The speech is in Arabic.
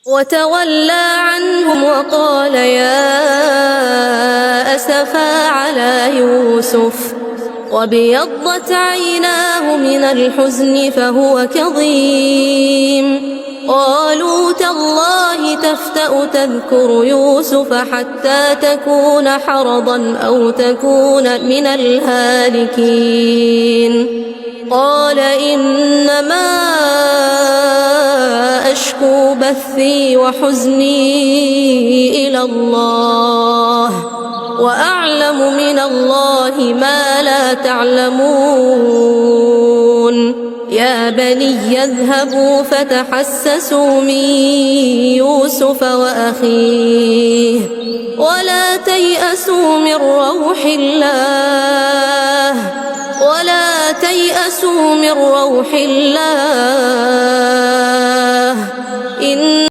وتولى عنهم وقال يا أسفا على يوسف وابيضت عيناه من الحزن فهو كظيم. قالوا تالله تفتأ تذكر يوسف حتى تكون حرضا أو تكون من الهالكين. قال إنما أشكو بثي وحزني إلى الله وأعلم من الله ما لا تعلمون. يا بني اذهبوا فتحسسوا من يوسف وأخيه ولا تيأسوا من روح الله